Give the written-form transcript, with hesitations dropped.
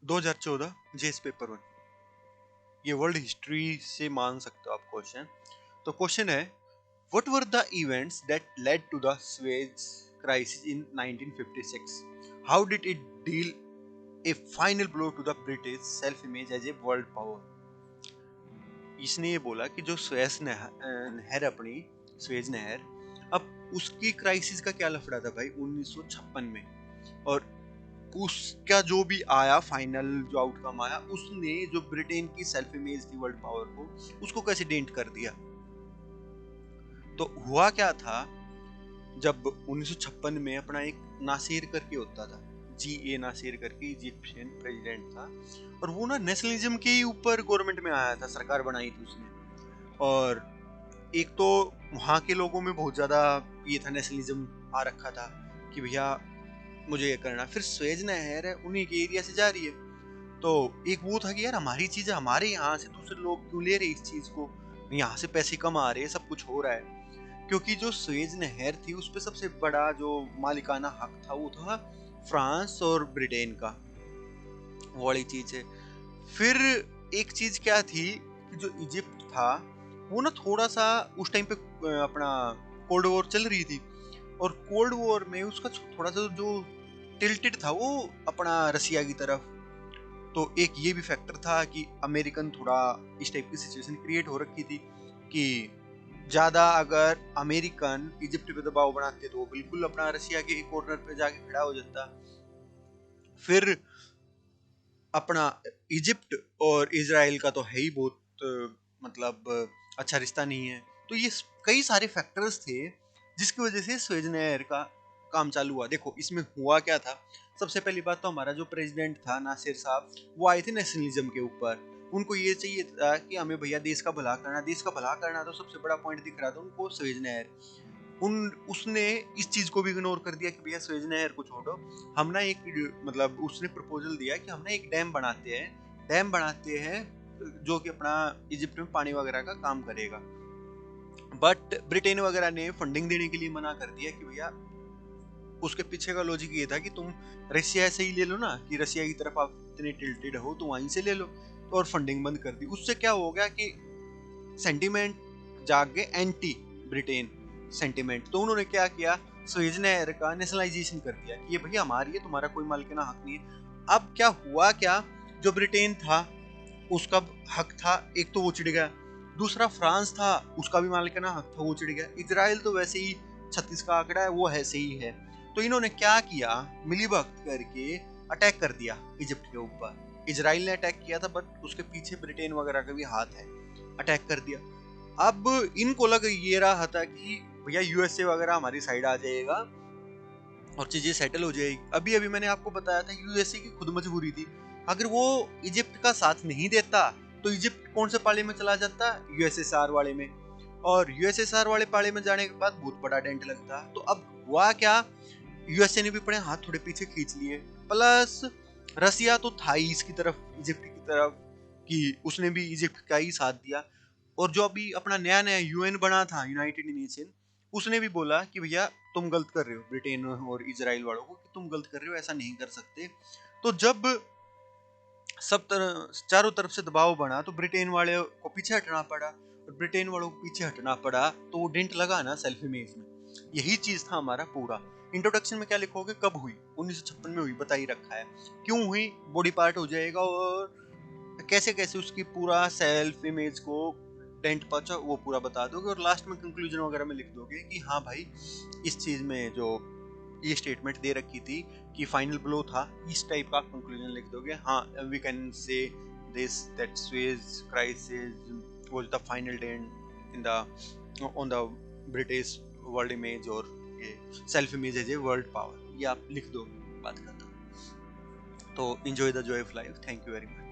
2014 जेस पेपर 1, ये world history से मान सकते हो आप क्वेश्चन। तो क्वेश्चन है, what were the events that led to the Suez crisis in 1956? How did it deal a final blow to the British self image as a world power? इसने ये बोला कि जो सुएज नहर अपनी सुएज नहर, अब उसकी क्राइसिस का क्या लफड़ा था भाई 1956 में, और उसका जो भी आया फाइनल जो आउटकम आया, उसने जो ब्रिटेन की सेल्फ इमेज थी वर्ल्ड पावर को, उसको कैसे डेंट कर दिया। तो हुआ क्या था, जब 1956 में अपना एक नासिर करके होता था, GA नासिर करके इजिप्शियन प्रेसिडेंट था, और वो ना नेशनलिज्म के ऊपर गवर्नमेंट में आया था, सरकार बनाई थी उसने। और एक तो वहाँ के लोगों में बहुत ज्यादा ये था, नेशनलिज्म आ रखा था कि भैया मुझे ये करना। फिर स्वेज नहर है उन्हीं के एरिया से जा रही है, तो एक वो था कि यार हमारी चीज हमारे यहाँ से दूसरे लोग क्यों ले रहे इस चीज को, यहाँ से पैसे कम आ रहे हैं, सब कुछ हो रहा है। क्योंकि जो स्वेज नहर थी उस पर सबसे बड़ा जो मालिकाना हक था वो था फ्रांस और ब्रिटेन का, वो वाली चीज है। फिर एक चीज क्या थी कि जो इजिप्ट था वो ना थोड़ा सा उस टाइम पे अपना कोल्ड वॉर चल रही थी, और कोल्ड वॉर में उसका थोड़ा सा जो टिल्टेड था वो अपना रसिया की तरफ। तो एक ये भी फैक्टर था कि अमेरिकन थोड़ा इस टाइप की सिचुएशन क्रिएट हो रखी थी कि ज्यादा अगर अमेरिकन इजिप्ट पे दबाव बनाते तो वो बिल्कुल अपना रसिया के कॉर्नर पे जाके खड़ा हो जाता। फिर अपना इजिप्ट और इजराइल का तो है ही बहुत मतलब अच्छा रिश्ता नहीं है। तो ये कई सारे फैक्टर्स थे जिसकी वजह से स्वेज नहर का काम चालू हुआ। देखो इसमें हुआ क्या था, सबसे पहली बात तो हमारा जो प्रेसिडेंट था नासिर साहब, वो आए थे नेशनलिज्म के ऊपर। उनको ये चाहिए था कि हमें भैया देश का भला करना, देश का भला करना, तो सबसे बड़ा पॉइंट दिख रहा था उनको स्वेज नहर। उसने इस चीज को भी इग्नोर कर दिया कि भैया स्वेज नहर को छोड़ो, हम ना एक मतलब उसने प्रपोजल दिया कि हम ना एक डैम बनाते हैं जो कि अपना इजिप्ट में पानी वगैरह का काम करेगा। बट ब्रिटेन वगैरह ने फंडिंग देने के लिए मना कर दिया कि भैया, उसके पीछे का लॉजिक ये था कि तुम रशिया से ही ले लो ना, कि रशिया की तरफ आप इतने टिल्टेड हो तो वहीं से ले लो। तो और फंडिंग बंद कर दी। उससे क्या हो गया कि सेंटिमेंट जाग गए, एंटी ब्रिटेन सेंटिमेंट। तो उन्होंने क्या किया, स्वेज नहर का नेशनलाइजेशन कर दिया कि ये भैया हमारी है, तुम्हारा कोई मालिकाना हक नहीं है। अब क्या हुआ, क्या जो ब्रिटेन था उसका हक था, एक तो वो चिढ़ गया। दूसरा फ्रांस था, उसका भी मालिकाना हक था, वो चिढ़ गया। इजराइल तो वैसे ही 36 का आंकड़ा है, वो ऐसे ही है। तो इन्होंने क्या किया, मिलीभगत करके अटैक कर दिया इजिप्ट के ऊपर। इजराइल ने अटैक किया था, बट उसके पीछे ब्रिटेन वगैरह का भी हाथ है, अटैक कर दिया। अब इनको लग ये रहा था कि भैया यूएसए वगैरह हमारी साइड आ जाएगा और चीजें सेटल हो जाएगी। अभी अभी मैंने आपको बताया था यूएसए की खुद मजबूरी थी, अगर वो इजिप्ट का साथ नहीं देता तो इजिप्ट कौन से पाले में चला जाता, यूएसएसआर वाले में। और यूएसएसआर वाले पाले में जाने के बाद बहुत बड़ा डेंट लगता। तो अब हुआ क्या, यूएसए ने भी अपने हाथ थोड़े पीछे खींच लिए। प्लस रसिया तो था ही इसकी तरफ, इजिप्ट की तरफ, कि उसने भी इजिप्ट का ही साथ दिया। और जो अभी अपना नया नया यूएन बना था, यूनाइटेड नेशन, उसने भी बोला कि भैया तुम गलत कर रहे हो, ब्रिटेन और इजराइल वालों को, कि तुम गलत कर रहे हो, ऐसा नहीं कर सकते। तो जब सब चारों तरफ से दबाव बना तो ब्रिटेन वाले को पीछे हटना पड़ा, और ब्रिटेन वालों को पीछे हटना पड़ा तो वो डेंट लगा ना सेल्फ इमेज में। यही चीज था हमारा पूरा। इंट्रोडक्शन में क्या लिखोगे, कब हुई, 1956 में हुई, बता ही रखा है। क्यों हुई, बॉडी पार्ट हो जाएगा, और कैसे कैसे उसकी पूरा सेल्फ इमेज को डेंट पहुंचा वो पूरा बता दोगे, और लास्ट में कंक्लूजन वगैरह में लिख दोगे कि हाँ भाई इस चीज में जो ये स्टेटमेंट दे रखी थी कि फाइनल ब्लो था, इस टाइप का कंक्लूजन लिख दोगे। हाँ, we can say this that Suez crisis was the final dent in the on the British world image, और ये self image as a world power, ये आप लिख दो, बात खत्म। तो enjoy the joy of life, thank you very much.